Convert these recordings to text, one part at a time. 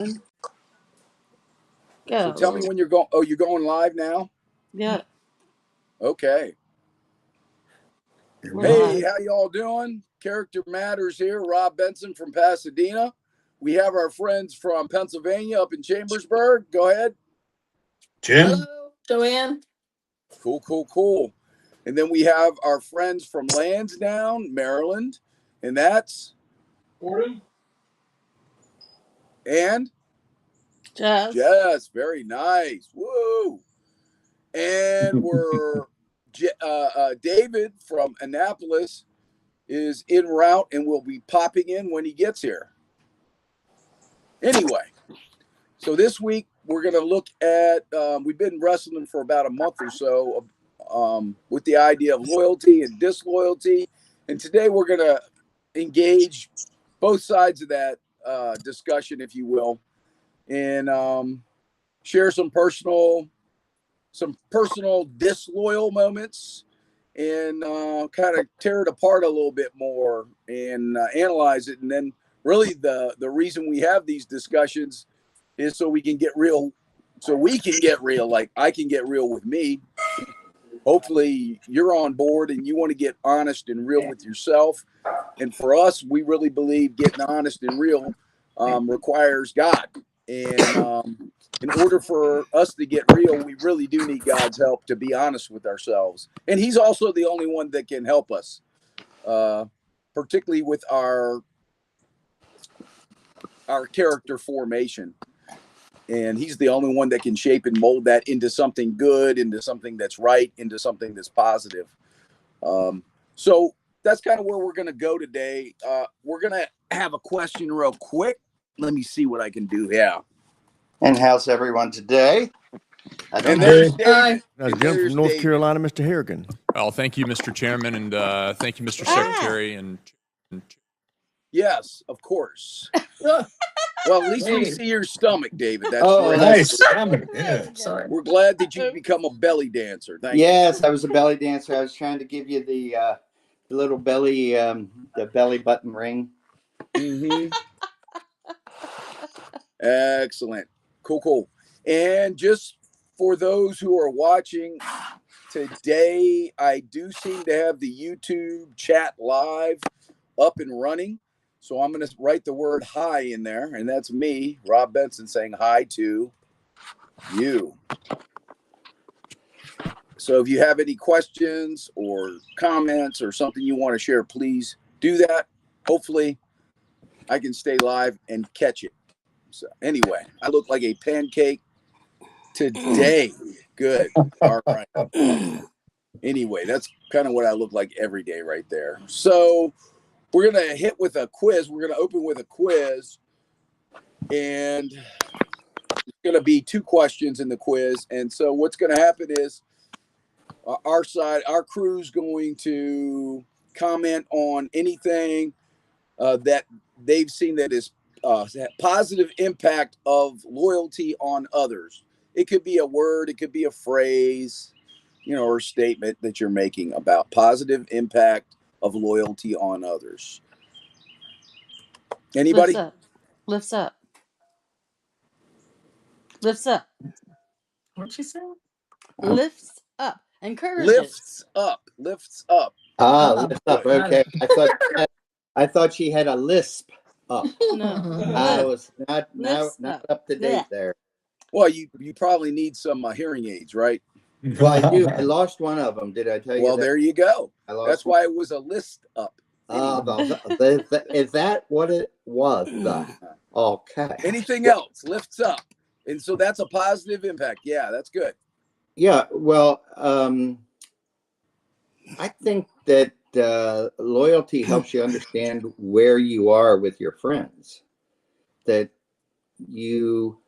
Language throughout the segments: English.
So tell me when you're going. Oh, you're going live now? Yeah. Okay. Hey, how y'all doing? Character Matters here. Rob Benson from Pasadena. We have our friends from Pennsylvania up in Chambersburg. Go ahead. Jim. Hello, Joanne. Cool. And then we have our friends from Lansdowne, Maryland. And that's Gordon. And Jess. Very nice. Woo. And we're David from Annapolis is en route and will be popping in when he gets here. Anyway, so this week we're going to look at, we've been wrestling for about a month or so with the idea of loyalty and disloyalty. And today we're going to engage both sides of that discussion, if you will, and share some personal disloyal moments and kind of tear it apart a little bit more and analyze it. And then really the reason we have these discussions is so we can get real, like I can get real with me. Hopefully you're on board and you want to get honest and real with yourself. And for us, we really believe getting honest and real requires God. And in order for us to get real, we really do need God's help to be honest with ourselves. And he's also the only one that can help us, particularly with our character formation. And he's the only one that can shape and mold that into something good, into something that's right, into something that's positive. So that's kind of where we're going to go today. We're going to have a question real quick. Let me see what I can do. Yeah. And how's everyone today? And there's David. That's Jim from North Carolina, Mr. Harrigan. Well, thank you, Mr. Chairman, and thank you, Mr. Secretary. And yes, of course. Well, at least we see your stomach, David. That's nice stomach. Yeah. Sorry. We're glad that you become a belly dancer. Thank you. Yes, I was a belly dancer. I was trying to give you the little belly, the belly button ring. Mm-hmm. Excellent. Cool. And just for those who are watching today, I do seem to have the YouTube chat live up and running. So I'm going to write the word hi in there. And that's me, Rob Benson, saying hi to you. So if you have any questions or comments or something you want to share, please do that. Hopefully I can stay live and catch it. So anyway, I look like a pancake today. Good. All right. Anyway, that's kind of what I look like every day right there. So we're going to hit with a quiz. We're going to open with a quiz. And it's going to be 2 questions in the quiz. And so what's going to happen is our crew's going to comment on anything that they've seen that is positive impact of loyalty on others. It could be a word, it could be a phrase, or a statement that you're making about positive impact of loyalty on others. Anybody? Lifts up. What'd she say? Lifts up. Encourages. Lifts up. Lifts up. Okay. I thought she had a lisp up. No. I was not up to date there. Well, you probably need some hearing aids, right? Well, I do. I lost one of them. Did I tell you? Well, there you go. That's why it was a list up. Is that what it was? Okay. Anything else lifts up, and so that's a positive impact. Yeah, that's good. Yeah. Well, I think that loyalty helps you understand where you are with your friends. That you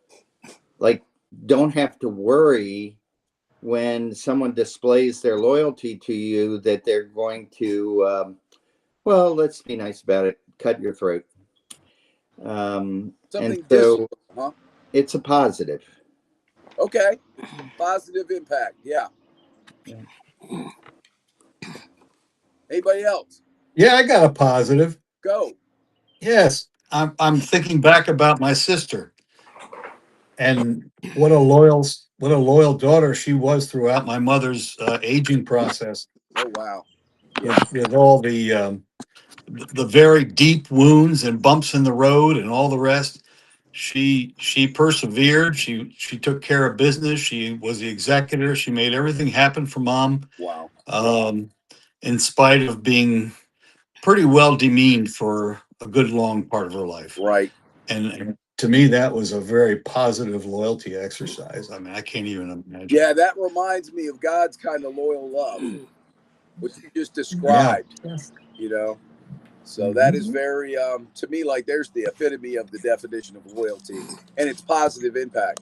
don't have to worry when someone displays their loyalty to you that they're going to, let's be nice about it, cut your throat. And so it's a positive. Okay. Positive impact. Yeah. Anybody else? Yeah, I got a positive. Go. Yes. I'm thinking back about my sister. And what a loyal daughter she was throughout my mother's aging process. Oh, wow. Yeah. With all the very deep wounds and bumps in the road and all the rest. She persevered. She took care of business. She was the executor. She made everything happen for mom. Wow. In spite of being pretty well demeaned for a good long part of her life. Right. And to me, that was a very positive loyalty exercise. I mean, I can't even imagine. Yeah, that reminds me of God's kind of loyal love, which you just described. Yeah. You know, so that is very to me, like, there's the epitome of the definition of loyalty and its positive impact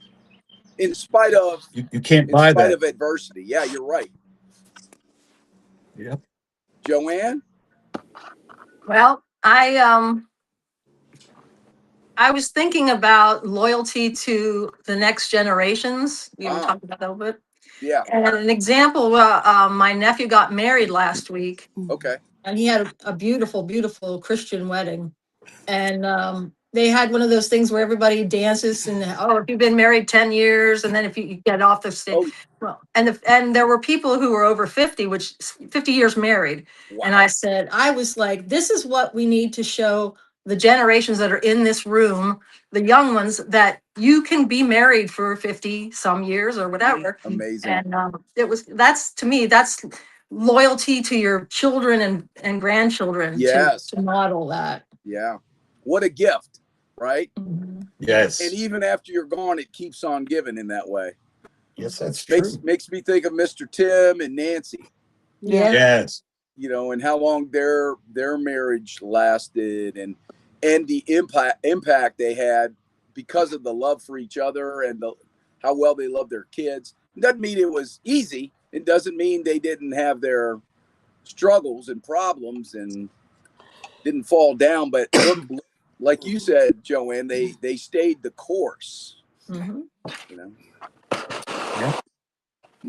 in spite of you can't buy that. of adversity. Yeah, you're right. Yep. Joanne? Well, I was thinking about loyalty to the next generations. You were talking about that a little bit. Yeah. And an example, my nephew got married last week. Okay. And he had a beautiful, beautiful Christian wedding. And they had one of those things where everybody dances and, if you've been married 10 years, and then if you get off the stage. Oh. Well, and there were people who were over 50, which 50 years married. Wow. And I was like, this is what we need to show the generations that are in this room, the young ones, that you can be married for 50 some years or whatever. Amazing. And that's loyalty to your children and grandchildren. Yes. To model that. Yeah. What a gift, right? Yes. And even after you're gone, it keeps on giving in that way. Yes, that's true. Makes me think of Mr. Tim and Nancy. Yeah. Yes. You know, and how long their marriage lasted, and the impact they had because of the love for each other and how well they loved their kids. It doesn't mean it was easy. It doesn't mean they didn't have their struggles and problems and didn't fall down. But like you said, Joanne, they stayed the course. Mm-hmm. You know,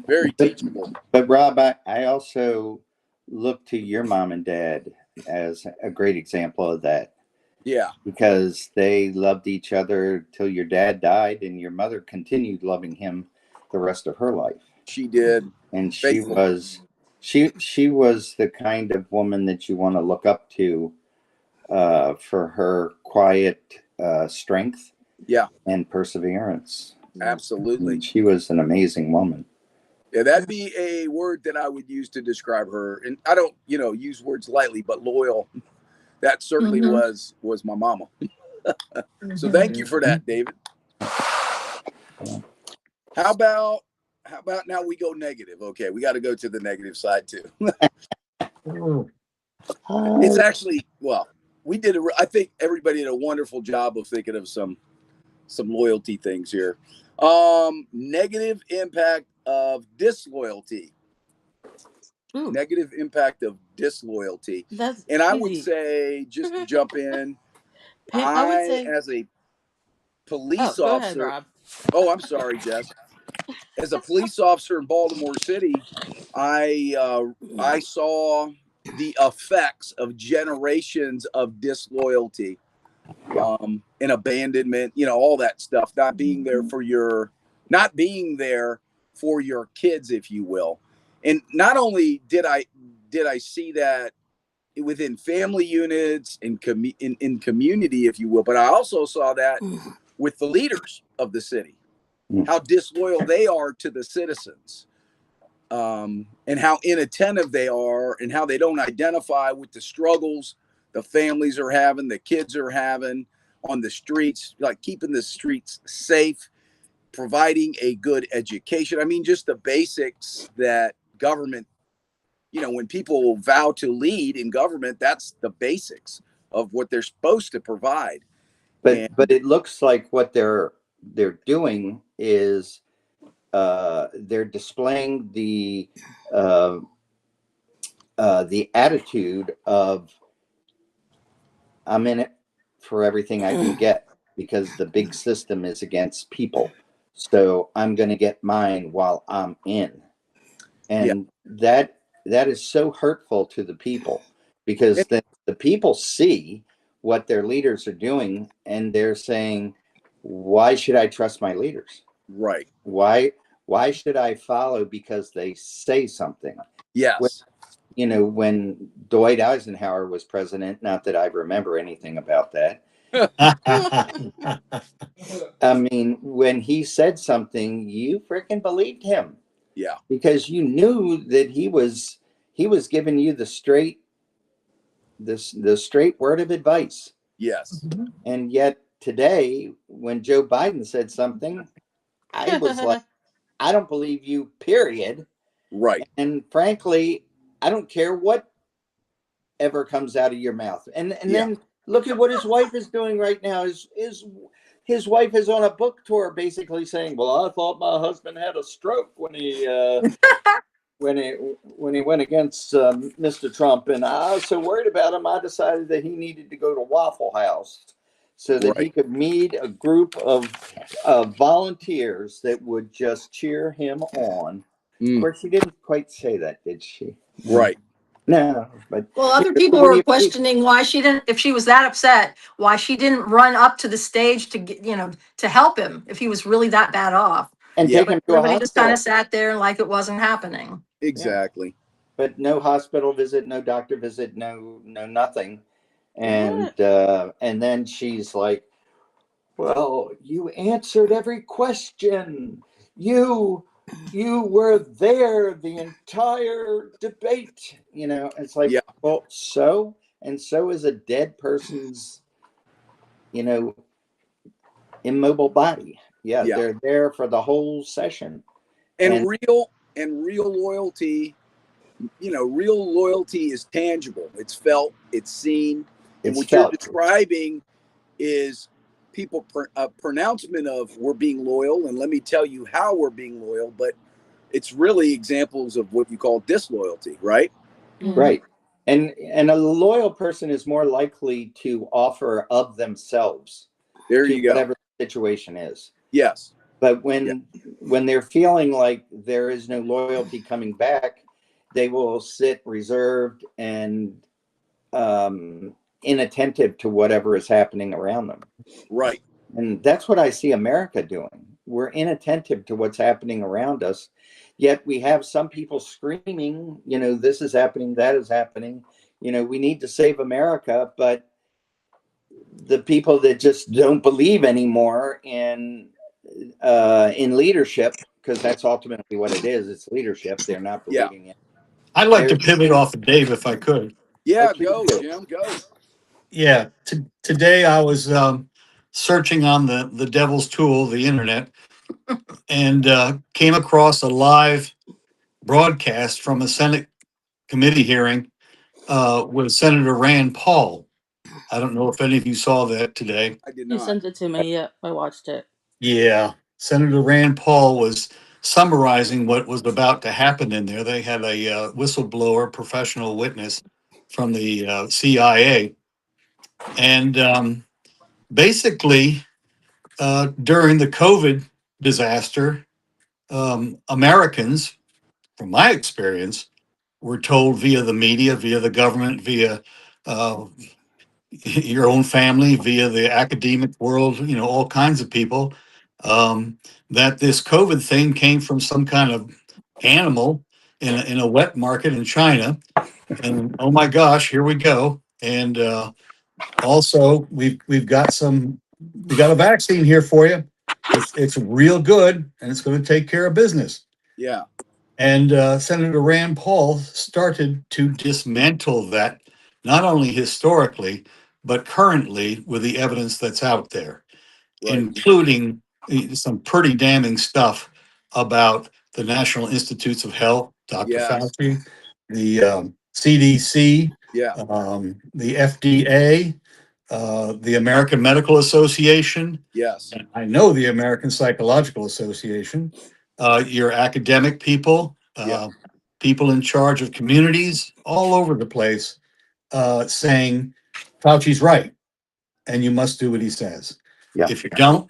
very teachable. But Rob, I also look to your mom and dad as a great example of that. Yeah. Because they loved each other till your dad died, and your mother continued loving him the rest of her life. She did. And she was the kind of woman that you want to look up to for her quiet strength, and perseverance. Absolutely. And she was an amazing woman. Yeah, that'd be a word that I would use to describe her. And I don't, use words lightly, but loyal. That certainly was my mama. So thank you for that, David. How about now we go negative? Okay, we got to go to the negative side too. It's actually, we did I think everybody did a wonderful job of thinking of some loyalty things here. Negative impact of disloyalty. Ooh. Negative impact of disloyalty. That's and I easy. would say, just to jump in, I would say, as a police go officer. ahead, Rob. Oh, I'm sorry, Jess. As a police officer in Baltimore City, I saw the effects of generations of disloyalty, and abandonment. All that stuff. Not being there for your kids, if you will. And not only did I see that within family units in community, if you will, but I also saw that with the leaders of the city, how disloyal they are to the citizens, and how inattentive they are, and how they don't identify with the struggles the families are having, the kids are having on the streets, like keeping the streets safe, providing a good education. I mean, just the basics that government, when people vow to lead in government, that's the basics of what they're supposed to provide. But it looks like what they're doing is they're displaying the attitude of, I'm in it for everything I can get, because the big system is against people. So I'm going to get mine while I'm in. And that is so hurtful to the people, because the people see what their leaders are doing, and they're saying, why should I trust my leaders? Right. Why should I follow because they say something? Yes. When Dwight Eisenhower was president, not that I remember anything about that. I mean, when he said something, you freaking believed him. Yeah. Because you knew that he was giving you the straight word of advice. Yes. And yet today, when Joe Biden said something, I was like, I don't believe you, period. Right. And frankly, I don't care what ever comes out of your mouth. And then look at what his wife is doing right now. His wife is on a book tour basically saying, well, I thought my husband had a stroke when he when he went against Mr. Trump, and I was so worried about him, I decided that he needed to go to Waffle House so that he could meet a group of volunteers that would just cheer him on. Of course, she didn't quite say that, did she? Right. No, but Well, other people were questioning why she didn't, if she was that upset, why she didn't run up to the stage to get, to help him if he was really that bad off. And take him to a Everybody just kind hospital. of sat there like it wasn't happening. Exactly. But no hospital visit, no doctor visit, no nothing. And then she's like, well, you answered every question. You were there the entire debate. It's like, well, so is a dead person's, immobile body. Yeah, they're there for the whole session. And real loyalty, real loyalty is tangible. It's felt, it's seen. And what you're describing is people pronouncement of we're being loyal, and let me tell you how we're being loyal, but it's really examples of what you call disloyalty, right? Right. And a loyal person is more likely to offer of themselves to whatever the situation is. Yes. But when they're feeling like there is no loyalty coming back, they will sit reserved and inattentive to whatever is happening around them. Right. And that's what I see America doing. We're inattentive to what's happening around us. Yet we have some people screaming, this is happening, that is happening. We need to save America. But the people that just don't believe anymore in leadership, because that's ultimately what it is. It's leadership. They're not believing it. I'd like to pivot off of Dave if I could. Yeah, go, Jim, go. Yeah. Today I was searching on the devil's tool, the internet, and came across a live broadcast from a Senate committee hearing with Senator Rand Paul. I don't know if any of you saw that today. I did not. You sent it to me. Yeah, I watched it. Yeah. Senator Rand Paul was summarizing what was about to happen in there. They had a whistleblower, professional witness from the CIA. And basically, during the COVID disaster, Americans, from my experience, were told via the media, via the government, via your own family, via the academic world, all kinds of people, that this COVID thing came from some kind of animal in a wet market in China. And oh my gosh, here we go. And also we've got a vaccine here for you. It's real good, and it's going to take care of business. Yeah. And Senator Rand Paul started to dismantle that, not only historically, but currently with the evidence that's out there, including some pretty damning stuff about the National Institutes of Health, Dr. Fauci, the CDC, the FDA, the American Medical Association. Yes. I know the American Psychological Association, your academic people, people in charge of communities all over the place, saying Fauci's right and you must do what he says. Yeah. If you don't,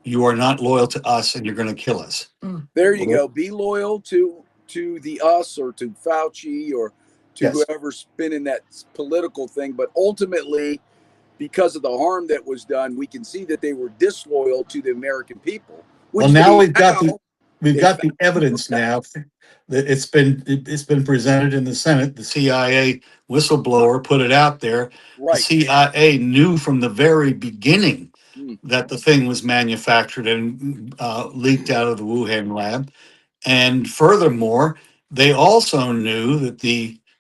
you are not loyal to us and you're going to kill us. There you go. Be loyal to the us or to Fauci or to whoever's spinning that political thing. But ultimately, because of the harm that was done, we can see that they were disloyal to the American people. Well, now we've got the evidence now that it's been presented in the Senate. The CIA whistleblower put it out there. Right. The CIA knew from the very beginning that the thing was manufactured and leaked out of the Wuhan lab. And furthermore, they also knew that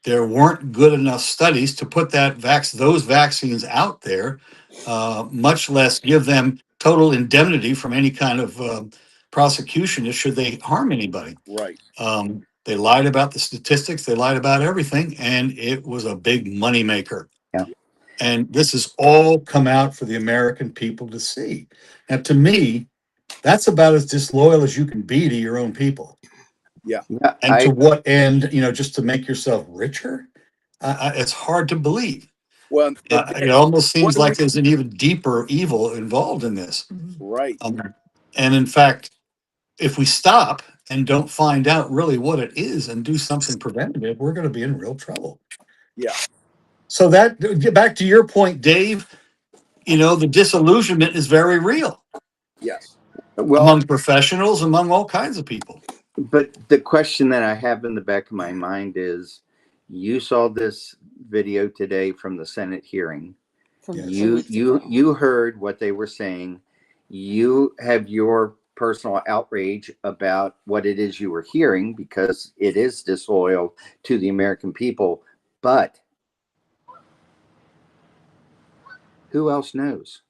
there weren't good enough studies to put those vaccines out there, much less give them total indemnity from any kind of prosecution should they harm anybody. Right. They lied about the statistics. They lied about everything, and it was a big moneymaker. Yeah. And this has all come out for the American people to see. Now, to me, that's about as disloyal as you can be to your own people. Yeah. And to what end? Just to make yourself richer? It's hard to believe. Well, it almost seems like there's an even deeper evil involved in this. Right. And in fact, if we stop and don't find out really what it is and do something preventative, we're going to be in real trouble. Yeah. So back to your point, Dave, the disillusionment is very real. Yes. Well, among professionals, among all kinds of people. But the question that I have in the back of my mind is, you saw this video today from the Senate hearing. You heard what they were saying. You have your personal outrage about what it is you were hearing because it is disloyal to the American people. But who else knows?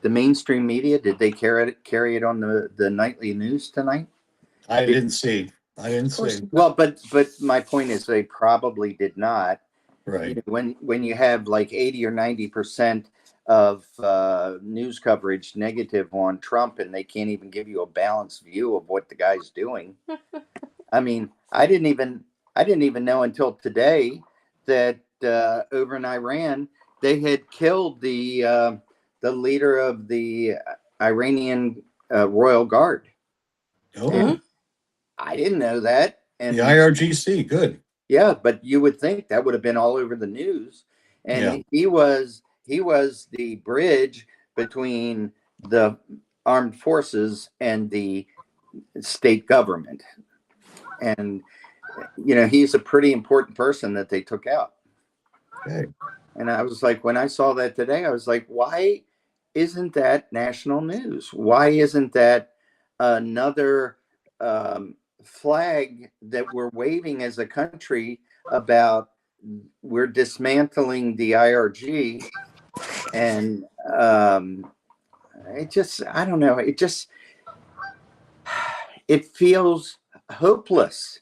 The mainstream media, did they carry it on the nightly news tonight? I didn't see. Well, but my point is they probably did not. Right. When you have like 80 or 90% of news coverage negative on Trump, and they can't even give you a balanced view of what the guy's doing. I mean, I didn't even know until today that over in Iran they had killed the leader of the Iranian Royal Guard. Oh. And I didn't know that. And the IRGC, good. Yeah, but you would think that would have been all over the news. And he was the bridge between the armed forces and the state government. And he's a pretty important person that they took out. Okay. And I was like, when I saw that today, I was like, why isn't that national news? Why isn't that another flag that we're waving as a country about we're dismantling the IRG? And I don't know, it feels hopeless.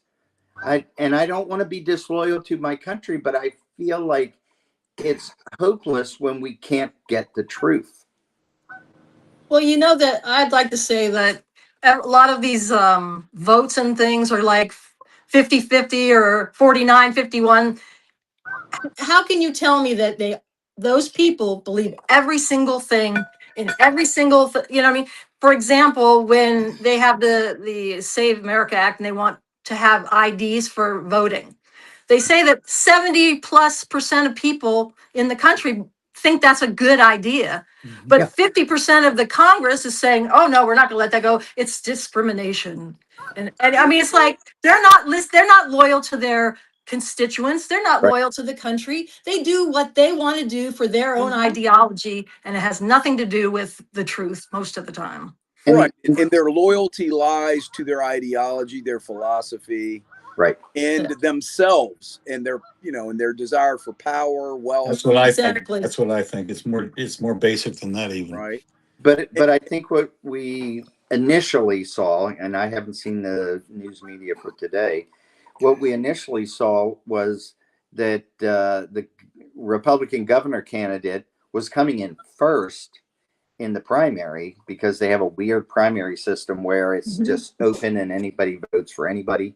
I don't want to be disloyal to my country, but I feel like it's hopeless when we can't get the truth. Well, that I'd like to say that a lot of these votes and things are like 50-50 or 49-51. How can you tell me that those people believe every single thing in every single for example, when they have the Save America Act and they want to have IDs for voting, they say that 70+% of people in the country think that's a good idea. But 50% of the Congress is saying, oh no, we're not gonna let that go. It's discrimination. And I mean, it's like, they're not loyal to their constituents. They're not loyal to the country. They do what they want to do for their own ideology. And it has nothing to do with the truth most of the time. Right. And their loyalty lies to their ideology, their philosophy. Right. And themselves and their, and their desire for power, wealth. That's what I think. That's what I think. It's more basic than that even. Right. But I think what we initially saw, and I haven't seen the news media for today, what we initially saw was that the Republican governor candidate was coming in first in the primary because they have a weird primary system where it's just open and anybody votes for anybody.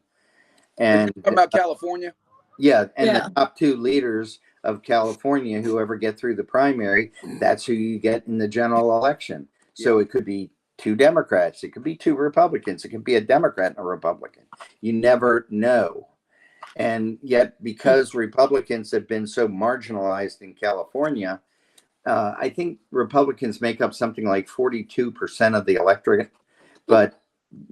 And about California? Yeah. And the top two leaders of California, whoever get through the primary, that's who you get in the general election. So it could be two Democrats, it could be two Republicans, it could be a Democrat and a Republican. You never know. And yet, because Republicans have been so marginalized in California, I think Republicans make up something like 42% of the electorate, but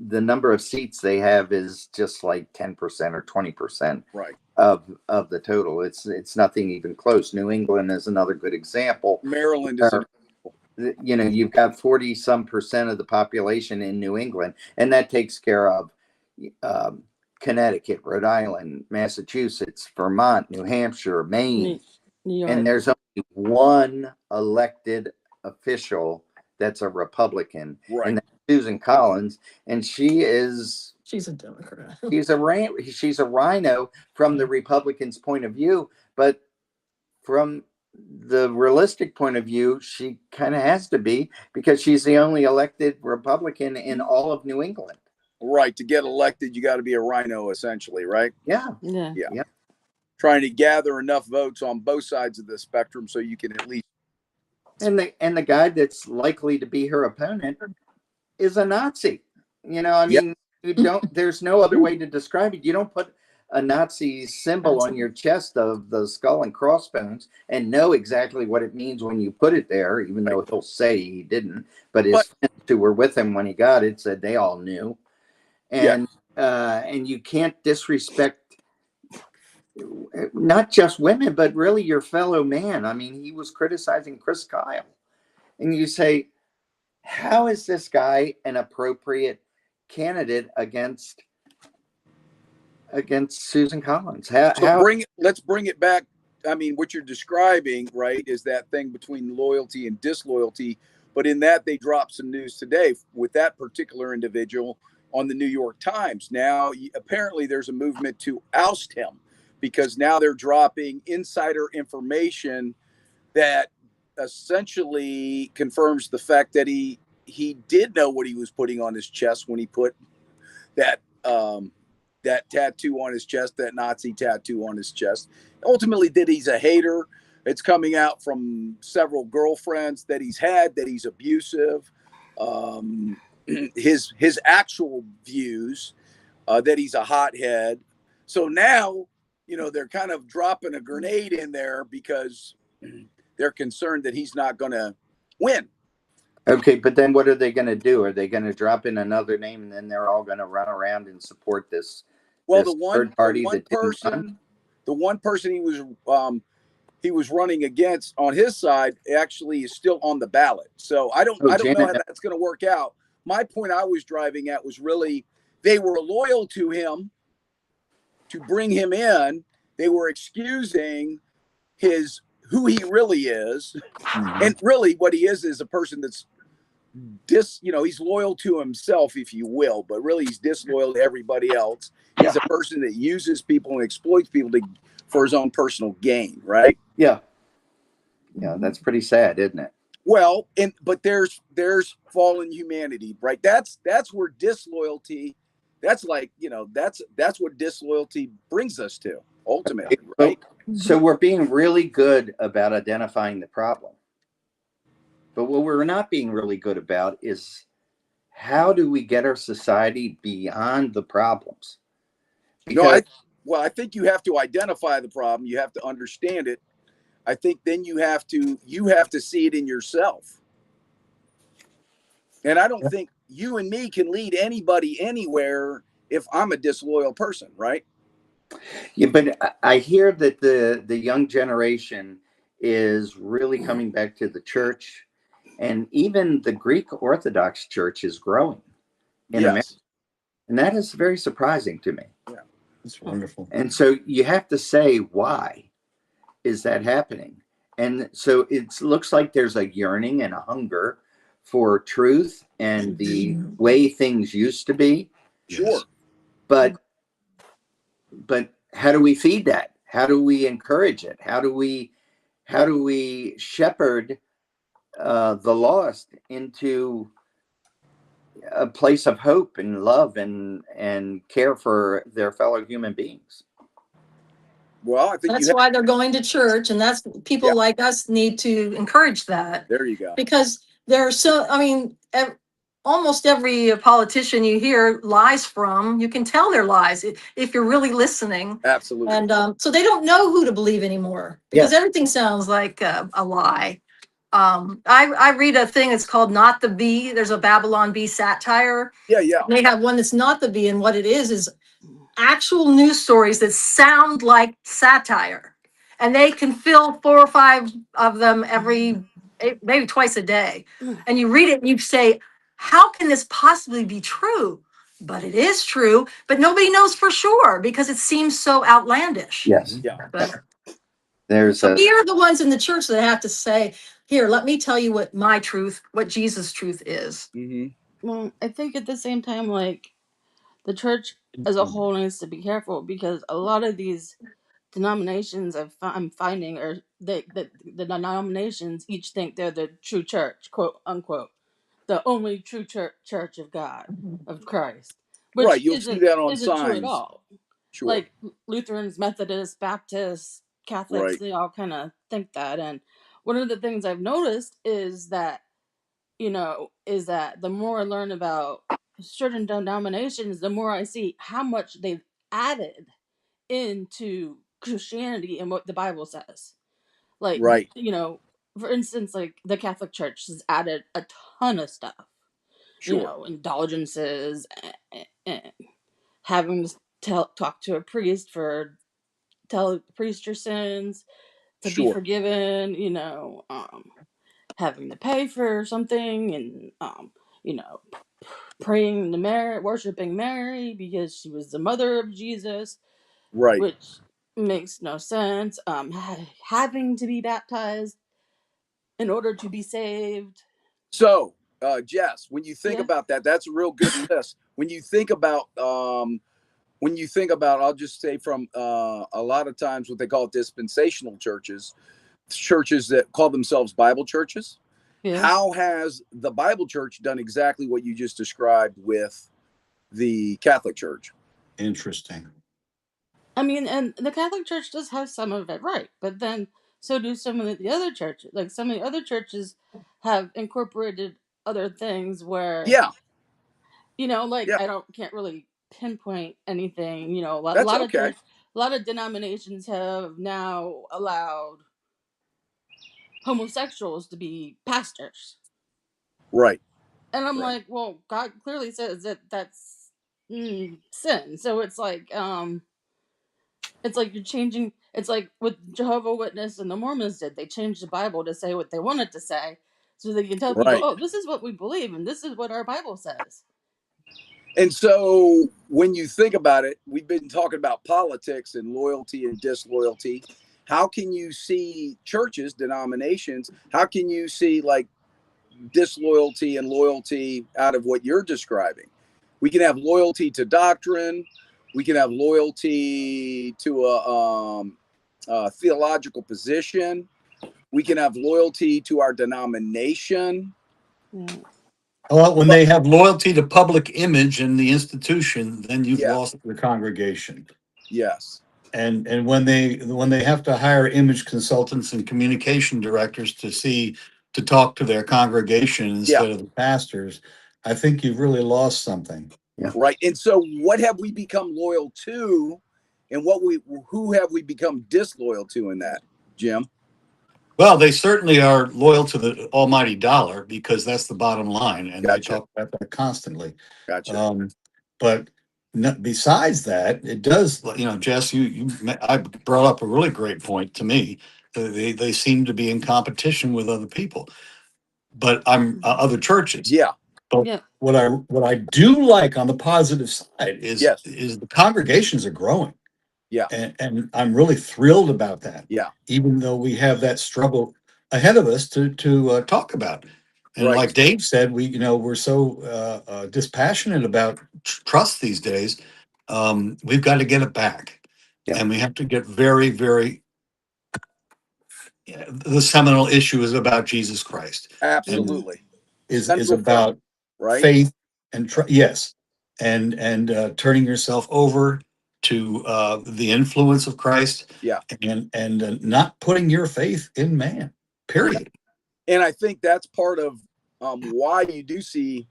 the number of seats they have is just like 10% or 20% Right. of the total. It's nothing even close. New England is another good example. Maryland is You know, you've got 40% of the population in New England, and that takes care of Connecticut, Rhode Island, Massachusetts, Vermont, New Hampshire, Maine. New York. And there's only one elected official that's a Republican, right. and that's Susan Collins, and she's a Democrat. she's a rhino from the Republicans' point of view, but from the realistic point of view, she kind of has to be, because she's the only elected Republican in all of New England. Right. To get elected, you got to be a rhino, essentially, right? Yeah. Yeah. Yeah. Trying to gather enough votes on both sides of the spectrum so you can at least. And the guy that's likely to be her opponent is a Nazi. You know, I mean, there's no other way to describe it. You don't put a Nazi symbol on your chest of the skull and crossbones and know exactly what it means when you put it there, even though he'll say he didn't. But his friends who were with him when he got it said they all knew. And you can't disrespect not just women, but really your fellow man. I mean, he was criticizing Chris Kyle. And you say, how is this guy an appropriate candidate against Susan Collins? Let's bring it back. I mean, what you're describing, right, is that thing between loyalty and disloyalty. But in that, they dropped some news today with that particular individual on the New York Times. Now, apparently there's a movement to oust him, because now they're dropping insider information that essentially confirms the fact that he did know what he was putting on his chest when he put that that tattoo on his chest, that Nazi tattoo on his chest. Ultimately, that he's a hater. It's coming out from several girlfriends that he's had, that he's abusive. His actual views, that he's a hothead. So now, you know, they're kind of dropping a grenade in there because they're concerned that he's not going to win. Okay, but then what are they going to do? Are they going to drop in another name and then they're all going to run around and support this? Well, this the one person he was running against on his side actually is still on the ballot. So I don't know how that's going to work out. My point I was driving at was really they were loyal to him to bring him in. They were excusing who he really is. Mm-hmm. And really what he is a person that's he's loyal to himself, if you will, but really he's disloyal to everybody else. He's a person that uses people and exploits people for his own personal gain, right? Yeah. Yeah, that's pretty sad, isn't it? Well, but there's fallen humanity, right? That's where disloyalty, that's like, that's what disloyalty brings us to ultimately, right? So we're being really good about identifying the problem. But what we're not being really good about is how do we get our society beyond the problems? Because, I think you have to identify the problem. You have to understand it. I think then you have to see it in yourself. And I don't think you and me can lead anybody anywhere if I'm a disloyal person, right? Yeah, but I hear that the young generation is really coming back to the church, and even the Greek Orthodox Church is growing in America. And that is very surprising to me. Yeah, it's wonderful. And so you have to say, why is that happening? And so it looks like there's a yearning and a hunger for truth and the way things used to be. Sure. But how do we feed that? How do we encourage it? How do we shepherd the lost into a place of hope and love and care for their fellow human beings? Well, I think that's why they're going to church, and that's people like us need to encourage that. There you go. Because almost every politician you hear lies from, you can tell they're lies if you're really listening. Absolutely. And so they don't know who to believe anymore because everything sounds like a lie. I read a thing. It's called Not the Bee. There's a Babylon Bee satire. Yeah, yeah. They have one that's not the Bee, and what it is actual news stories that sound like satire, and they can fill 4 or 5 of them maybe twice a day. And you read it and you say, how can this possibly be true? But it is true, but nobody knows for sure because it seems so outlandish. Yes. Yeah. But There's so a, we are the ones in the church that have to say, here, let me tell you what my truth, what Jesus' truth is. Mm-hmm. Well, I think at the same time, like the church as a whole needs to be careful because a lot of these denominations I'm finding are the denominations each think they're the true church, quote unquote, the only true church of God, of Christ, Right. which You'll see that on isn't true at signs. all. Sure. Like Lutherans, Methodists, Baptists, Catholics, Right. they all kind of think that. And one of the things I've noticed is that the more I learn about certain denominations, the more I see how much they've added into Christianity and what the Bible says. Like, Right. for instance, like the Catholic Church has added a ton of stuff, Sure. indulgences, and having to talk to a priest tell the priest your sins, to be Sure. forgiven, having to pay for something, and praying to Mary, worshiping Mary because she was the mother of Jesus, Right. which makes no sense. Having to be baptized in order to be saved. So, Jess, when you think Yeah. about that, that's a real good list. When you think about, I'll just say from a lot of times what they call dispensational churches, churches that call themselves Bible churches. Yeah. How has the Bible church done exactly what you just described with the Catholic Church? Interesting. I mean, and the Catholic Church does have some of it right, but then so do some of the other churches. Like some of the other churches have incorporated other things where, Yeah. like Yeah. can't really pinpoint anything. A That's lot of okay. a lot of denominations have now allowed homosexuals to be pastors. Right. And I'm Right. like, well, God clearly says that that's sin. So it's like you're changing. It's like what Jehovah Witness and the Mormons did. They changed the Bible to say what they wanted to say, so they can tell people, Right. "Oh, this is what we believe, and this is what our Bible says." And so when you think about it, we've been talking about politics and loyalty and disloyalty. How can you see churches, denominations, how can you see like disloyalty and loyalty out of what you're describing? We can have loyalty to doctrine. We can have loyalty to a theological position. We can have loyalty to our denomination. Yeah. Well, when they have loyalty to public image in the institution, then you've Yeah. lost your congregation. Yes. And when they have to hire image consultants and communication directors to talk to their congregation instead of the pastors, I think you've really lost something. Yeah. Right. And so what have we become loyal to, and who have we become disloyal to in that, Jim? Well, they certainly are loyal to the almighty dollar because that's the bottom line, and they Gotcha. talk about that constantly. Gotcha. But besides that, it does. Jess, I brought up a really great point to me. They seem to be in competition with other people, but other churches. Yeah. But Yeah. what I do like on the positive side is Yes. the congregations are growing. Yeah. And I'm really thrilled about that. Yeah. Even though we have that struggle ahead of us to talk about. And Right. like Dave said, we're so dispassionate about trust these days. We've got to get it back. Yeah. And we have to get very, very. The seminal issue is about Jesus Christ. Absolutely. Is Central about front, right? faith and yes, and turning yourself over to the influence of Christ. Yeah. And not putting your faith in man. Period. And I think that's part of why you do see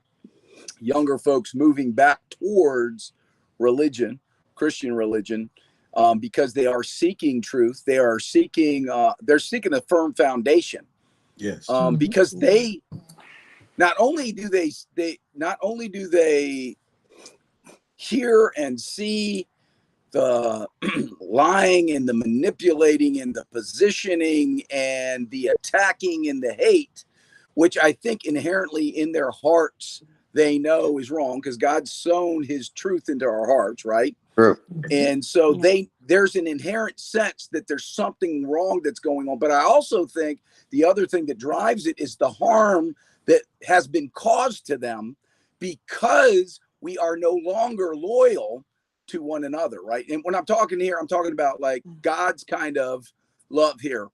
younger folks moving back towards religion, Christian religion, because they are seeking truth. They're seeking a firm foundation. Yes. Because they not only do they hear and see the lying and the manipulating and the positioning and the attacking and the hate, which I think inherently in their hearts they know is wrong, because God's sown his truth into our hearts, right? True. And so there's an inherent sense that there's something wrong that's going on. But I also think the other thing that drives it is the harm that has been caused to them because we are no longer loyal to one another, right? And when I'm talking here, I'm talking about like God's kind of love here.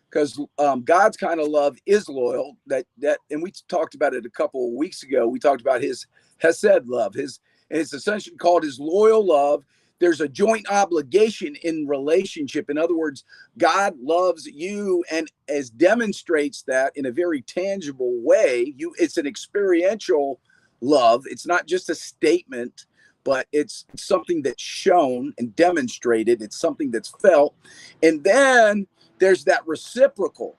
Because God's kind of love is loyal. And we talked about it a couple of weeks ago. We talked about his Hesed love, and it's essentially called his loyal love. There's a joint obligation in relationship. In other words, God loves you and as demonstrates that in a very tangible way. It's an experiential love. It's not just a statement, but it's something that's shown and demonstrated. It's something that's felt. And then there's that reciprocal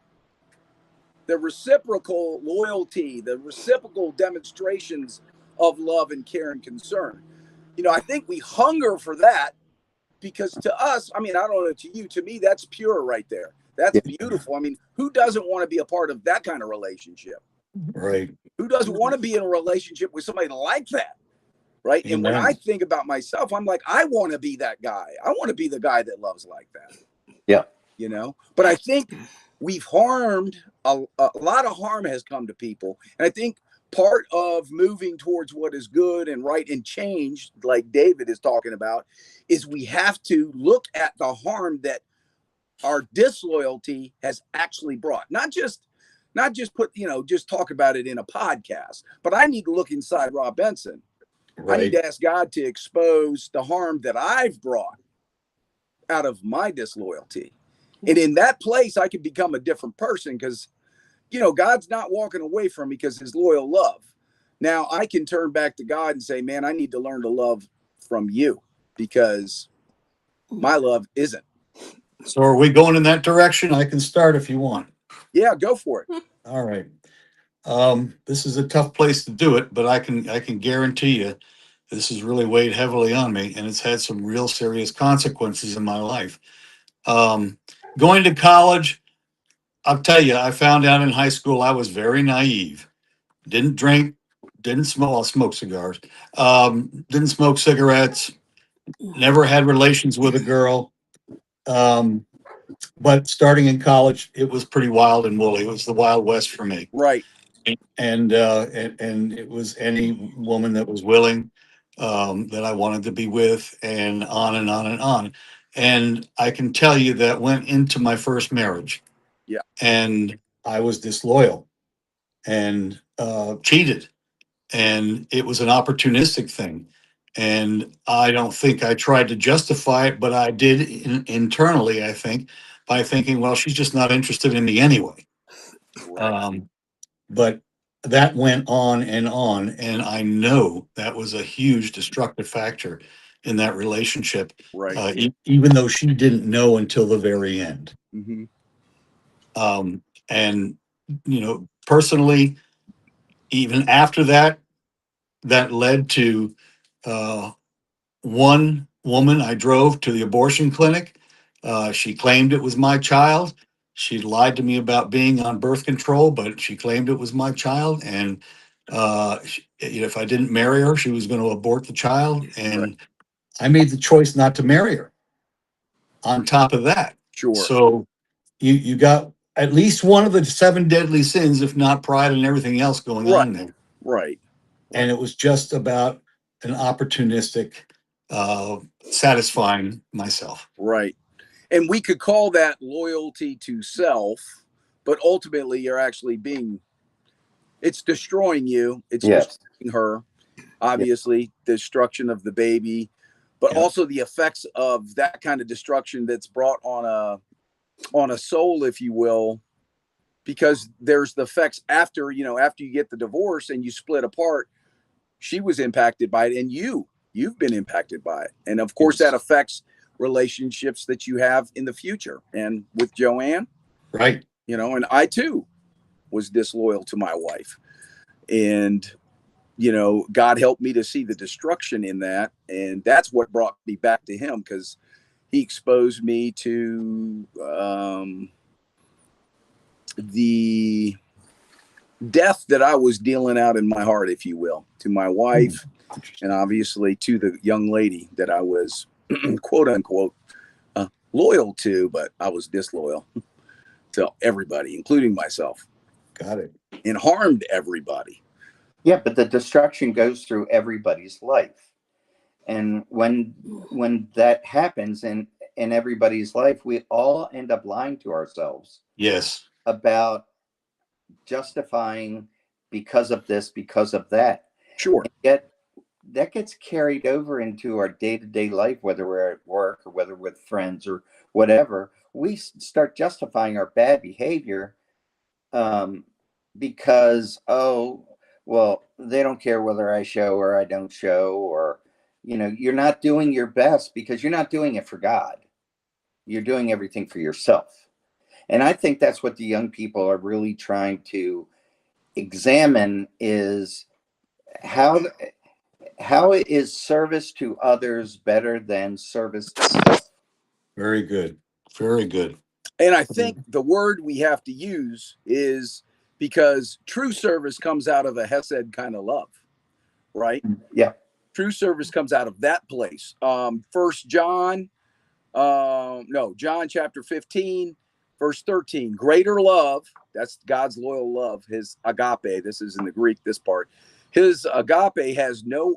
loyalty, the reciprocal demonstrations of love and care and concern. I think we hunger for that because to us, I mean, I don't know, to you, to me, that's pure right there. That's beautiful. I mean, who doesn't want to be a part of that kind of relationship? Right. Who doesn't want to be in a relationship with somebody like that? Right. Amen. And when I think about myself, I'm like, I want to be that guy. I want to be the guy that loves like that. Yeah. But I think we've harmed, a lot of harm has come to people. And I think part of moving towards what is good and right and change, like David is talking about, is we have to look at the harm that our disloyalty has actually brought. Not just put, just talk about it in a podcast, but I need to look inside Rob Benson. Right. I need to ask God to expose the harm that I've brought out of my disloyalty. And in that place, I can become a different person because, God's not walking away from me because his loyal love. Now I can turn back to God and say, man, I need to learn to love from you because my love isn't. So are we going in that direction? I can start if you want. Yeah, go for it. All right. This is a tough place to do it, but I can guarantee you this has really weighed heavily on me, and it's had some real serious consequences in my life. Going to college, I'll tell you, I found out in high school I was very naive. Didn't drink, didn't smoke. I'll smoke cigars. Didn't smoke cigarettes. Never had relations with a girl. But starting in college, it was pretty wild and woolly. It was the Wild West for me. Right. And it was any woman that was willing that I wanted to be with, and on and on and on. And I can tell you that went into my first marriage. Yeah. And I was disloyal and cheated. And it was an opportunistic thing. And I don't think I tried to justify it, but I did internally, I think, by thinking, well, she's just not interested in me anyway. Right. But that went on, and I know that was a huge destructive factor in that relationship. Right. Even though she didn't know until the very end. Mm-hmm. And personally, even after that led to one woman I drove to the abortion clinic. She claimed it was my child. She lied to me about being on birth control, but she claimed it was my child. And if I didn't marry her, she was going to abort the child. And right. I made the choice not to marry her on top of that. Sure. So you got at least one of the 7 deadly sins, if not pride and everything else going on there. Right. And it was just about an opportunistic satisfying myself. Right. And we could call that loyalty to self, but ultimately you're actually it's destroying you. It's destroying her, obviously, destruction of the baby, but also the effects of that kind of destruction that's brought on a soul, if you will, because there's the effects after you get the divorce and you split apart. She was impacted by it, and you've been impacted by it. And of course that affects relationships that you have in the future. And with Joanne. Right. you know, and I too was disloyal to my wife. And, you know, God helped me to see the destruction in that. And that's what brought me back to him, because he exposed me to the death that I was dealing out in my heart, if you will, to my wife, and obviously to the young lady that I was quote unquote loyal to, but I was disloyal to everybody, including myself. Got it. And harmed everybody. Yeah, but the destruction goes through everybody's life. And when that happens in everybody's life, we all end up lying to ourselves. Yes. About justifying because of this, because of that. Sure. And yet that gets carried over into our day-to-day life, whether we're at work or whether with friends or whatever. We start justifying our bad behavior because, oh, well, they don't care whether I show or I don't show, or, you know, you're not doing your best because you're not doing it for God. You're doing everything for yourself. And I think that's what the young people are really trying to examine, is how is service to others better than service to self? Very good. Very good. And I think the word we have to use is, because true service comes out of a Hesed kind of love, right? Yeah. True service comes out of that place. John chapter 15, verse 13. Greater love, that's God's loyal love, his agape. This is in the Greek, this part. His agape has no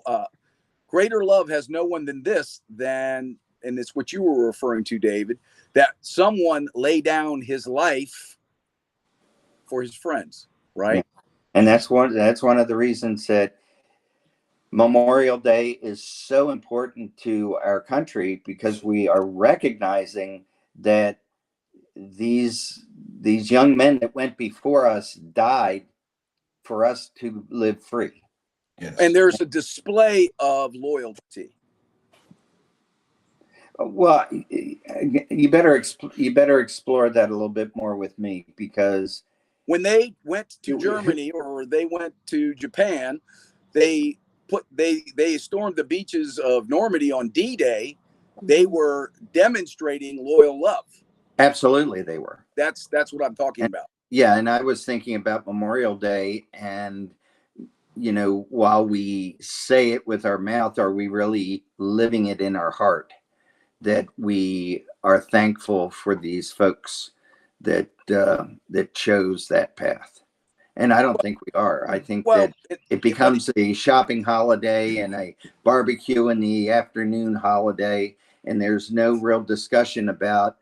greater love has no one than this, and it's what you were referring to, David, that someone lay down his life for his friends, right? Yeah. And that's one of the reasons that Memorial Day is so important to our country, because we are recognizing that these young men that went before us died for us to live free. Yes. And there's a display of loyalty. Well, you better explore that a little bit more with me, because when they went to Germany or they went to Japan, they stormed the beaches of Normandy on D-Day. They were demonstrating loyal love. Absolutely, they were. That's what I'm talking about. Yeah, and I was thinking about Memorial Day, and you know, while we say it with our mouth, are we really living it in our heart? That we are thankful for these folks that chose that path. And I don't think we are. I think that it becomes a shopping holiday and a barbecue in the afternoon holiday, and there's no real discussion about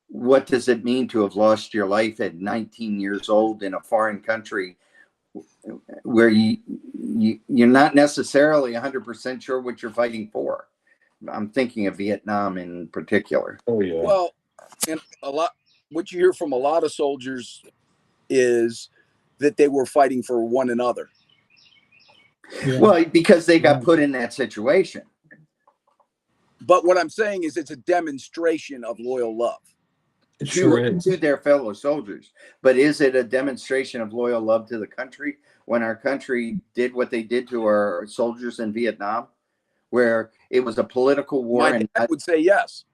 what does it mean to have lost your life at 19 years old in a foreign country where you're not necessarily 100% sure what you're fighting for. I'm thinking of Vietnam in particular. Oh yeah. Well, and what you hear from a lot of soldiers is that they were fighting for one another. Yeah. Well, because they got put in that situation. But what I'm saying is, it's a demonstration of loyal love to their fellow soldiers. But is it a demonstration of loyal love to the country when our country did what they did to our soldiers in Vietnam, where it was a political war? My dad would say yes.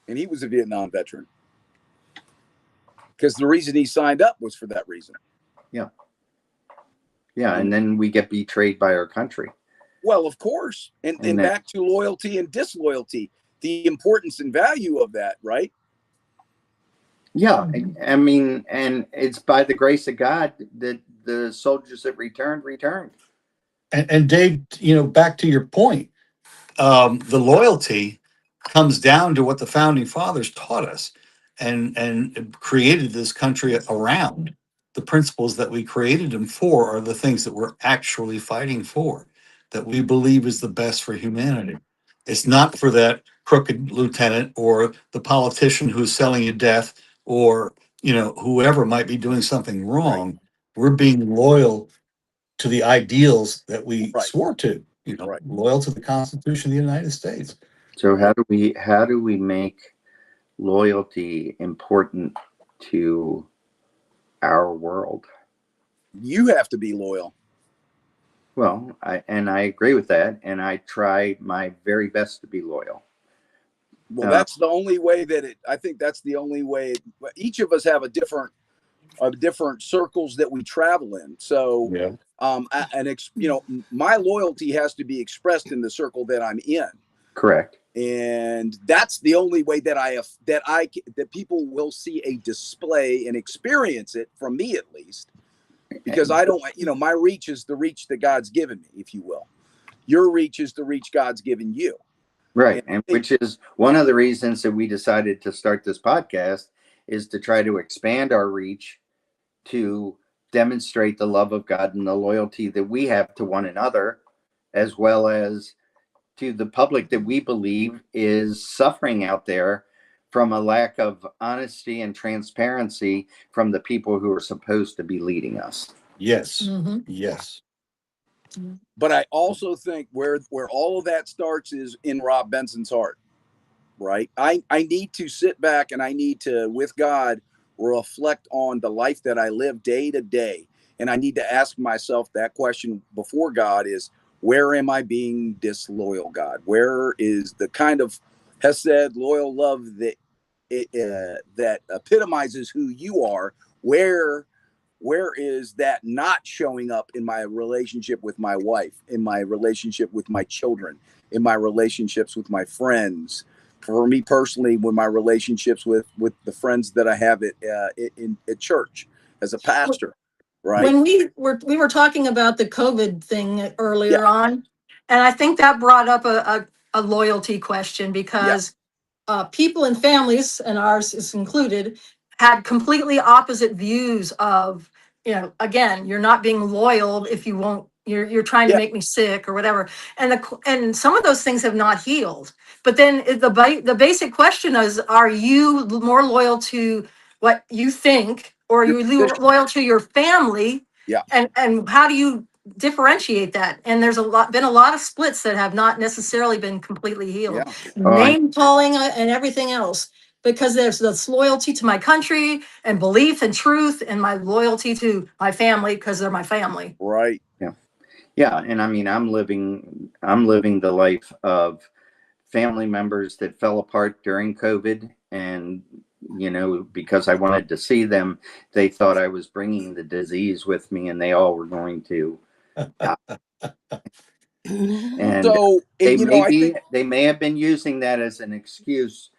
And he was a Vietnam veteran, because the reason he signed up was for that reason. Yeah. Yeah, and then we get betrayed by our country. Well, of course. And back to loyalty and disloyalty, the importance and value of that, right? Yeah, I mean, and it's by the grace of God that the soldiers that returned. And Dave, you know, back to your point, the loyalty comes down to what the founding fathers taught us, and created this country around. The principles that we created them for are the things that we're actually fighting for, that we believe is the best for humanity. It's not for that crooked lieutenant or the politician who's selling you death, or, you know, whoever might be doing something wrong. Right. We're being loyal to the ideals that we swore to, you know, loyal to the Constitution of the United States. So how do we make loyalty important to our world? You have to be loyal. Well, I agree with that, and I try my very best to be loyal. Well, that's the only way that I think that's the only way. Each of us have a different circles that we travel in. So, Yeah. my loyalty has to be expressed in the circle that I'm in. Correct. And that's the only way that people will see a display and experience it from me, at least, because I don't, my reach is the reach that God's given me, if you will. Your reach is the reach God's given you. Right. And which is one of the reasons that we decided to start this podcast, is to try to expand our reach to demonstrate the love of God and the loyalty that we have to one another, as well as to the public that we believe is suffering out there from a lack of honesty and transparency from the people who are supposed to be leading us. Yes. Mm-hmm. Yes. But I also think where all of that starts is in Rob Benson's heart, right? I need to sit back and I need to, with God, reflect on the life that I live day to day. And I need to ask myself that question before God is, where am I being disloyal, God? Where is the kind of hesed, loyal love that that epitomizes who you are? Where is that not showing up in my relationship with my wife, in my relationship with my children, in my relationships with my friends? For me personally, with my relationships with the friends that I have at church as a pastor, right? When we were talking about the COVID thing Yeah, earlier on, and I think that brought up a loyalty question, yeah, because people and families, and ours is included, had completely opposite views of, again, you're not being loyal if you won't, you're trying to yeah. make me sick or whatever. And some of those things have not healed. But then the basic question is, are you more loyal to what you think, or are Your you position. loyal to your family? Yeah, And how do you differentiate that? And there's been a lot of splits that have not necessarily been completely healed. yeah. Name calling and everything else, because there's this loyalty to my country and belief and truth, and my loyalty to my family because they're my family. Right. Yeah. And I mean, I'm living the life of family members that fell apart during COVID, and because I wanted to see them, they thought I was bringing the disease with me, and they all were going to die. And So, I think they may have been using that as an excuse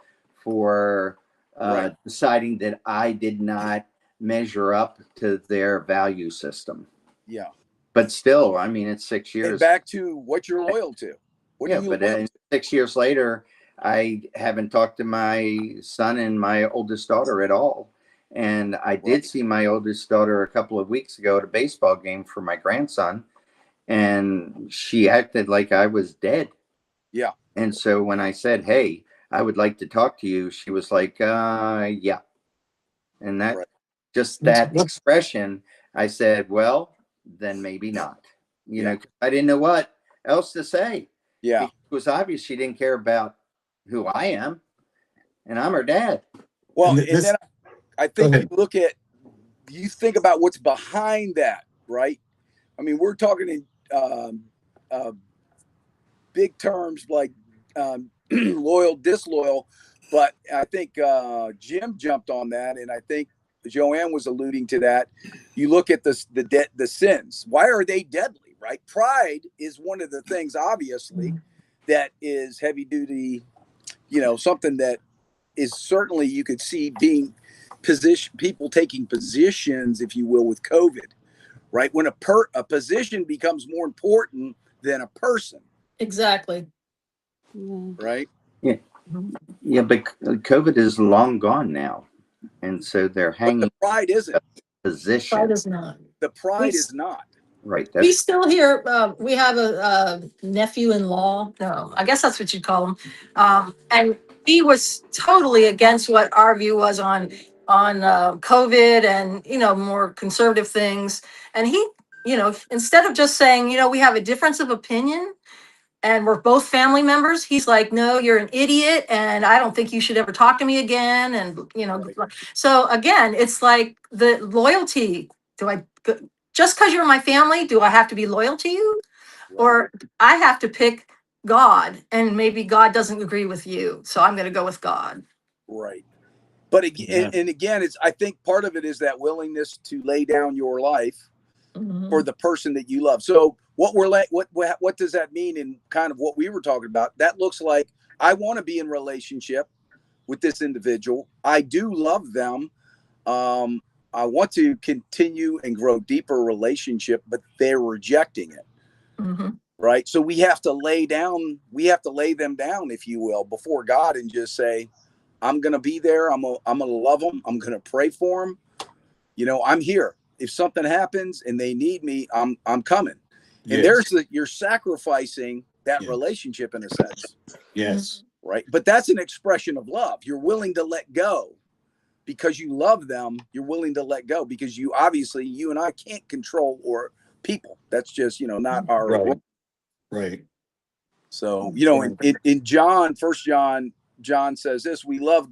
for right. deciding that I did not measure up to their value system. Yeah. But still, I mean, it's 6 And years. back to what you're loyal to. What are Yeah, you but loyal to? 6 years later, I haven't talked to my son and my oldest daughter at all. And I did Right. see my oldest daughter a couple of weeks ago at a baseball game for my grandson, and she acted like I was dead. Yeah. And so when I said, "Hey, I would like to talk to you," she was like, yeah. And that Right. just that What- expression, I said, well, then maybe not. Yeah. 'Cause I didn't know what else to say. Yeah. It was obvious she didn't care about who I am, and I'm her dad. Well, And and then I Go think ahead. you think about what's behind that, right? I mean, we're talking in uh, big terms like loyal, disloyal, but I think Jim jumped on that, and I think Joanne was alluding to that. You look at the sins. Why are they deadly? Right? Pride is one of the things, obviously, that is heavy duty. Something that is certainly you could see being people taking positions, if you will, with COVID. Right? When a position becomes more important than a person. Exactly. Right? Yeah, yeah, but COVID is long gone now, and so they're But hanging the pride isn't. position. Pride is not. The pride is not. Right. We still hear, we have a nephew-in-law, no, I guess that's what you'd call him. And he was totally against what our view was on COVID and, more conservative things. And he, instead of just saying, we have a difference of opinion, and we're both family members, he's like, no, you're an idiot, and I don't think you should ever talk to me again. And, Right. so again, it's like the loyalty. Just because you're my family, do I have to be loyal to you? Right. Or I have to pick God, and maybe God doesn't agree with you. So I'm going to go with God. Right. But Yeah. and again, I think part of it is that willingness to lay down your life for the person that you love. So what does that mean in kind of what we were talking about? That looks like I want to be in relationship with this individual. I do love them. I want to continue and grow deeper relationship, but they're rejecting it. Mm-hmm. Right. So we have to lay them down, if you will, before God and just say, I'm going to be there. I'm going to love them. I'm going to pray for them. I'm here. If something happens and they need me, I'm coming. Yes. And there's you're sacrificing that Yes. relationship in a sense. Yes. Right. But that's an expression of love. You're willing to let go because you love them. You're willing to let go because you and I can't control or people. That's just, not our Right. Right. So, in John, 1 John says this, we love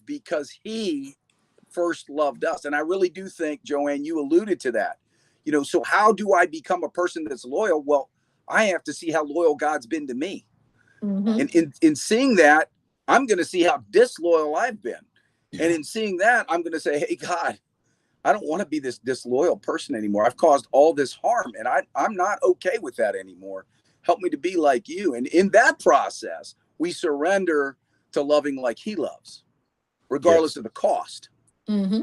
because he first loved us. And I really do think, Joanne, you alluded to that. So how do I become a person that's loyal? Well, I have to see how loyal God's been to me. Mm-hmm. And in seeing that, I'm going to see how disloyal I've been. Yeah. And in seeing that, I'm going to say, hey, God, I don't want to be this disloyal person anymore. I've caused all this harm, and I'm not okay with that anymore. Help me to be like you. And in that process, we surrender to loving like he loves, regardless of the cost. Mm-hmm.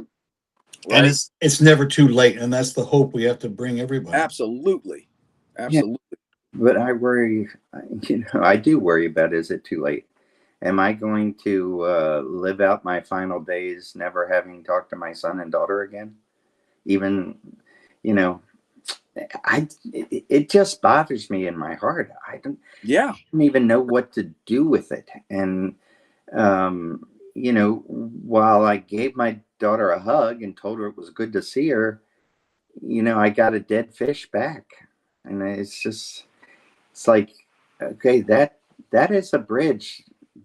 Right? And it's never too late. And that's the hope we have to bring everybody. Absolutely. Yeah, but I worry, I do worry about, is it too late? Am I going to live out my final days never having talked to my son and daughter again? Even, it just bothers me in my heart. I don't even know what to do with it. And, while I gave my daughter a hug and told her it was good to see her, I got a dead fish back. And it's like, okay, that is a bridge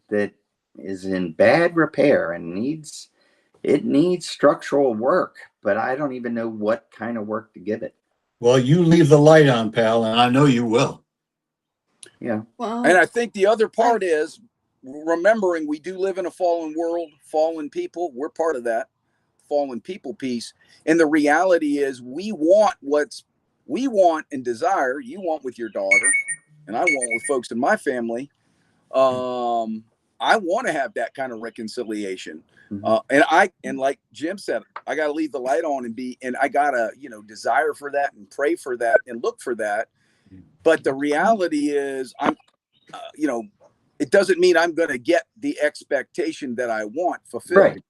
that is in bad repair and needs structural work, but I don't even know what kind of work to give it. Well, you leave the light on, pal, and I know you will. Yeah. Well, And I think the other part is remembering we do live in a fallen world, fallen people. We're part of that fallen people piece. And the reality is we want and desire, you want with your daughter, and I want with folks in my family. I want to have that kind of reconciliation. And like Jim said, I got to leave the light on and I got to, desire for that and pray for that and look for that. But the reality is it doesn't mean I'm going to get the expectation that I want fulfilled. Right.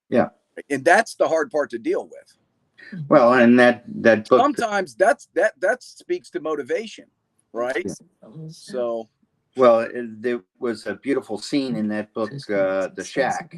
Yeah. And that's the hard part to deal with. Well, and that book, sometimes that speaks to motivation, right? Yeah. So, well, there was a beautiful scene in that book, The Shack,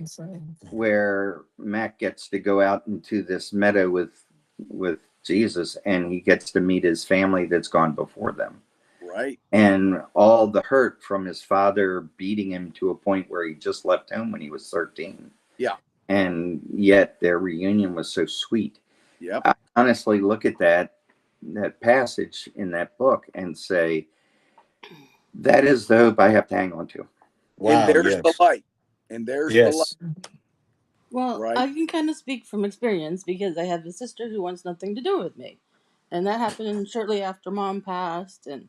where Mac gets to go out into this meadow with Jesus, and he gets to meet his family that's gone before them. Right. And all the hurt from his father beating him to a point where he just left home when he was 13. Yeah. And yet their reunion was so sweet. Yep. I honestly look at that passage in that book and say, that is the hope I have to hang on to. Wow, and there's the light. And there's the light. Well, right? I can kind of speak from experience because I have a sister who wants nothing to do with me. And that happened shortly after Mom passed. And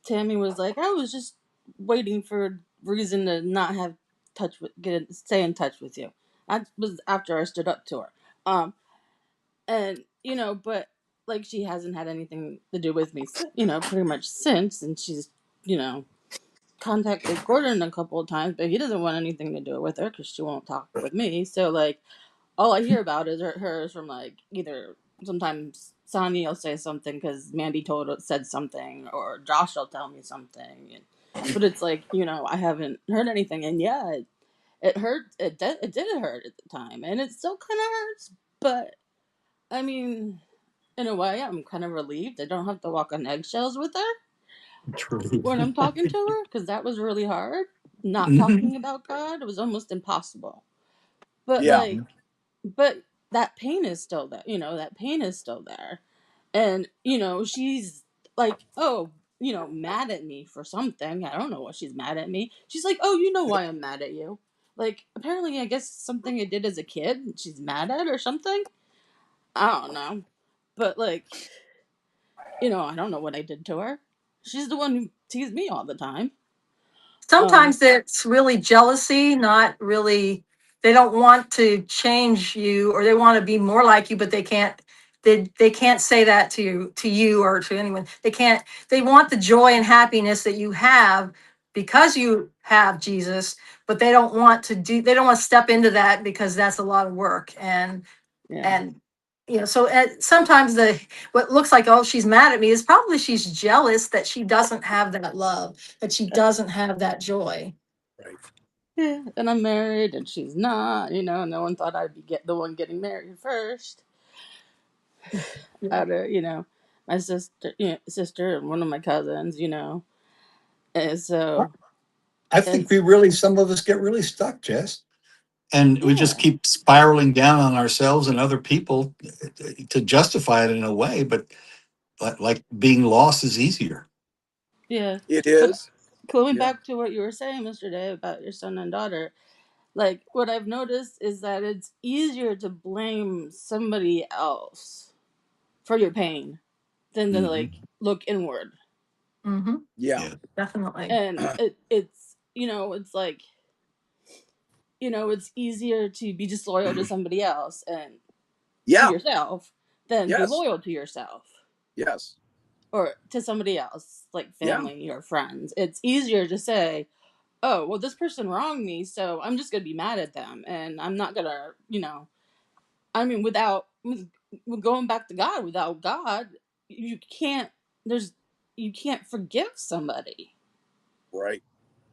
Tammy was like, I was just waiting for a reason to not have stay in touch with you. That was after I stood up to her. And, but like she hasn't had anything to do with me, pretty much since. And she's, contacted Gordon a couple of times, but he doesn't want anything to do with her because she won't talk with me. So, like, all I hear about is hers from, like, either sometimes Sonya will say something because Mandy said something, or Josh will tell me something. But it's like, I haven't heard anything. And yeah, it hurt. It did hurt at the time. And it still kind of hurts. But, I mean, in a way, I'm kind of relieved. I don't have to walk on eggshells with her. True. when I'm talking to her, because that was really hard. Not Mhm. talking about God, it was almost impossible. But Yeah. like, but that pain is still there. That pain is still there, and she's like, oh, mad at me for something. I don't know what she's mad at me. She's like, oh, you know why I'm mad at you? Like, apparently, I guess something I did as a kid, she's mad at or something. I don't know, but like, I don't know what I did to her. She's the one who teased me all the time. Sometimes it's really jealousy, not really, they don't want to change you or they want to be more like you, but they can't. They can't say that to you or to anyone. They can't. They want the joy and happiness that you have because you have Jesus, but they don't want to do. They don't want to step into that because that's a lot of work. Yeah. And so sometimes what looks like, oh, she's mad at me, is probably she's jealous that she doesn't have that love, that she doesn't have that joy. Right. Yeah, and I'm married, and she's not. No one thought I'd be the one getting married first. Out of my sister, and one of my cousins. And so, I and think some of us get really stuck, Jess. And we just yeah, keep spiraling down on ourselves and other people to justify it in a way. But like being lost is easier. yeah. It But is. going Yeah. back to what you were saying yesterday about your son and daughter, like what I've noticed is that it's easier to blame somebody else for your pain than to Mhm. like look inward. Mm-hmm. Yeah. Yeah. Definitely. And it's like it's easier to be disloyal to somebody else and to Yeah. yourself than be Yes. loyal to yourself Yes. or to somebody else, like Yeah. family or friends. It's easier to say, oh, well, this person wronged me, so I'm just going to be mad at them. And I'm not going to, with going back to God, without God, you can't, you can't forgive somebody. Right.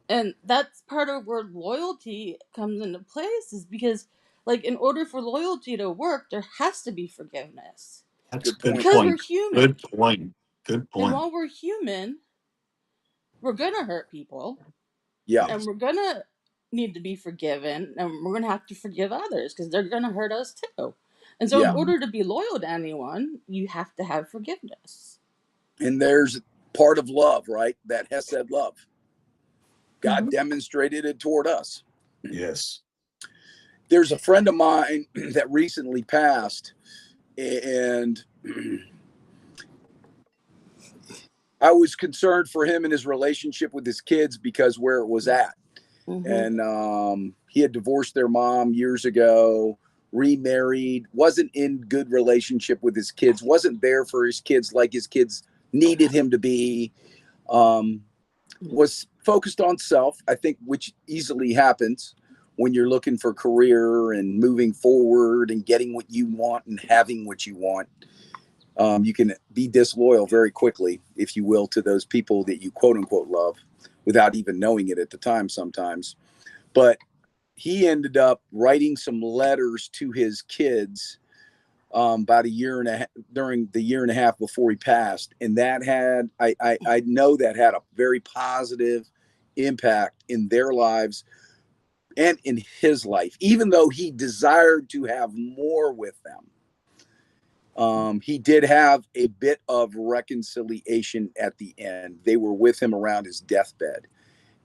And that's part of where loyalty comes into place, is because, like, in order for loyalty to work, there has to be forgiveness. That's a Good good point. Because we're point. human. Good point. Good And point. while we're human, we're going to hurt people. Yeah. And we're going to need to be forgiven. And we're going to have to forgive others because they're going to hurt us too. And so, in Yeah. order to be loyal to anyone, you have to have forgiveness. And there's part of love, right? That Hesed love. God Mhm. demonstrated it toward us. Yes. There's a friend of mine that recently passed, and I was concerned for him and his relationship with his kids because where it was at. Mm-hmm. And he had divorced their mom years ago, remarried, wasn't in good relationship with his kids, wasn't there for his kids like his kids needed him to be, was focused on self, I think, which easily happens when you're looking for career and moving forward and getting what you want and having what you want. You can be disloyal very quickly, if you will, to those people that you quote unquote love without even knowing it at the time sometimes. But he ended up writing some letters to his kids about a year and a half, during the year and a half before he passed. And that had, I know that had a very positive impact in their lives and in his life, even though he desired to have more with them. He did have a bit of reconciliation at the end. They were with him around his deathbed.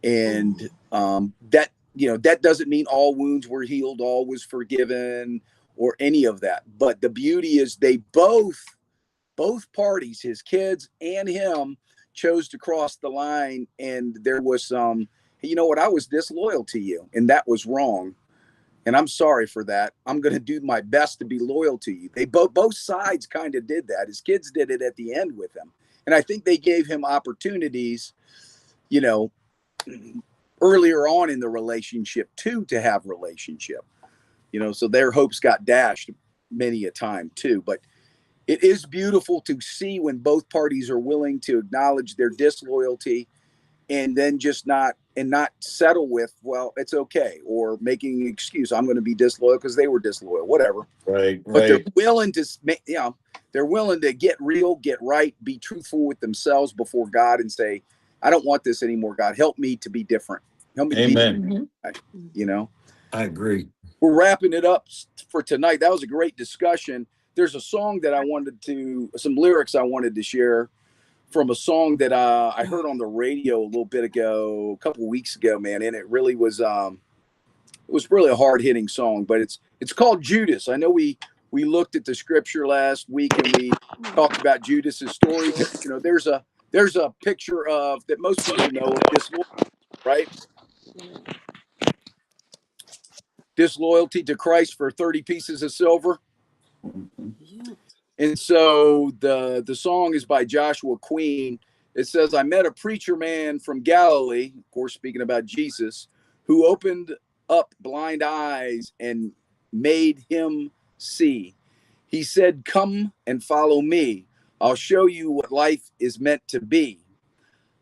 And that doesn't mean all wounds were healed, all was forgiven, or any of that. But the beauty is they both parties, his kids and him, chose to cross the line. And there was some, hey, you know what, I was disloyal to you, and that was wrong. And I'm sorry for that. I'm going to do my best to be loyal to you. They both sides kind of did that. His kids did it at the end with him. And I think they gave him opportunities, you know, earlier on in the relationship too, to have relationship, so their hopes got dashed many a time too. But it is beautiful to see when both parties are willing to acknowledge their disloyalty and then just not settle with, well, it's okay, or making an excuse, I'm going to be disloyal because they were disloyal, whatever. Right. But they're Right. willing to they're willing to get real, get right, be truthful with themselves before God and say, I don't want this anymore. God, help me to be different. Help me to Amen. be, you know. I agree. We're wrapping it up for tonight. That was a great discussion. There's a song that some lyrics I wanted to share from a song that I heard on the radio a little bit ago, a couple of weeks ago, man, and it really was really a hard hitting song. But it's called Judas. I know we looked at the scripture last week and we talked about Judas's story. You know, there's a picture of that most people know of disloyalty, right? Disloyalty to Christ for 30 pieces of silver. Yeah. And so the song is by Joshua Queen. It says, I met a preacher man from Galilee, of course, speaking about Jesus, who opened up blind eyes and made him see. He said, come and follow me. I'll show you what life is meant to be.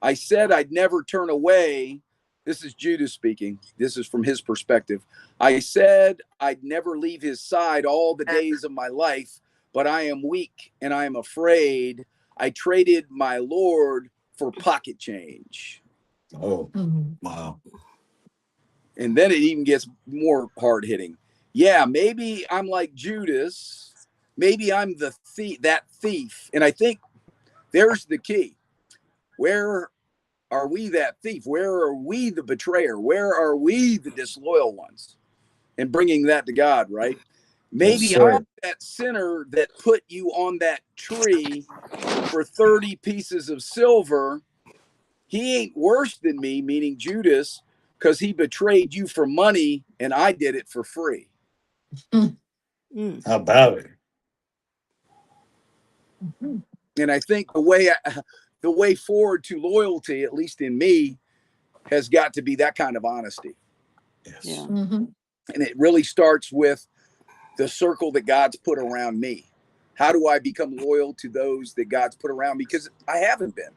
I said I'd never turn away. This is Judas speaking. This is from his perspective. I said I'd never leave his side all the days of my life, but I am weak and I am afraid. I traded my Lord for pocket change. Oh, wow. And then it even gets more hard hitting. Yeah, maybe I'm like Judas. Maybe I'm that thief. And I think there's the key. Where are we that thief? Where are we the betrayer? Where are we the disloyal ones? And bringing that to God, right? Maybe Yes, I'm that sinner that put you on that tree for 30 pieces of silver. He ain't worse than me, meaning Judas, because he betrayed you for money and I did it for free. Mm. How about it? And I think the way forward to loyalty, at least in me, has got to be that kind of honesty. Yes. Yeah. And it really starts with the circle that God's put around me. How do I become loyal to those that God's put around me? Because I haven't been.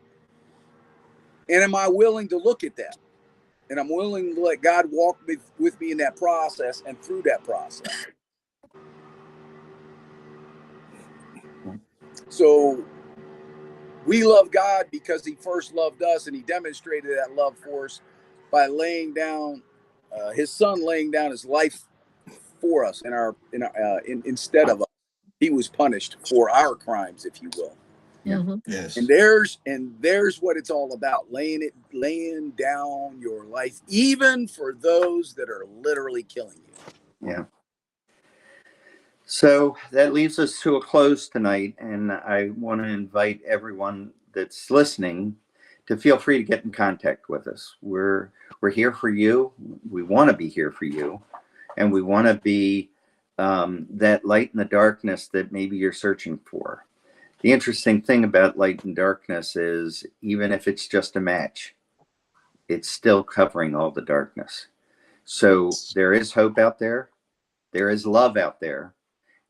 And am I willing to look at that? And I'm willing to let God walk with me in that process and through that process. So we love God because he first loved us, and he demonstrated that love for us by laying down his son, laying down his life for us instead of us. He was punished for our crimes, if you will. Yes. And there's what it's all about, laying down your life, even for those that are literally killing you. Yeah. So that leaves us to a close tonight, and I want to invite everyone that's listening to feel free to get in contact with us. We're here for you. We want to be here for you, and we want to be that light in the darkness that maybe you're searching for. The interesting thing about light and darkness is even if it's just a match, it's still covering all the darkness. So there is hope out there. There is love out there.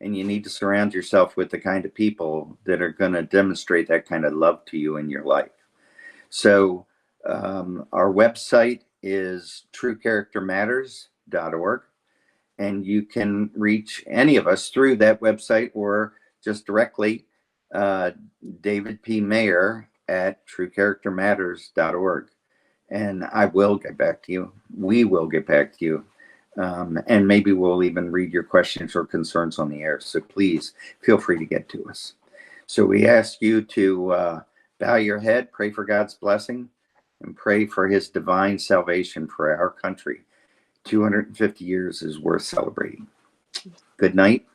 And you need to surround yourself with the kind of people that are going to demonstrate that kind of love to you in your life. So our website is truecharactermatters.org. And you can reach any of us through that website or just directly David P. Mayer at truecharactermatters.org. And I will get back to you. We will get back to you. And maybe we'll even read your questions or concerns on the air. So please feel free to get to us. So we ask you to bow your head, pray for God's blessing, and pray for his divine salvation for our country. 250 years is worth celebrating. Good night.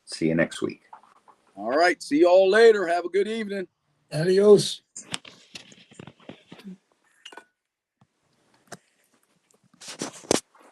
See you next week. All right. See you all later. Have a good evening. Adios.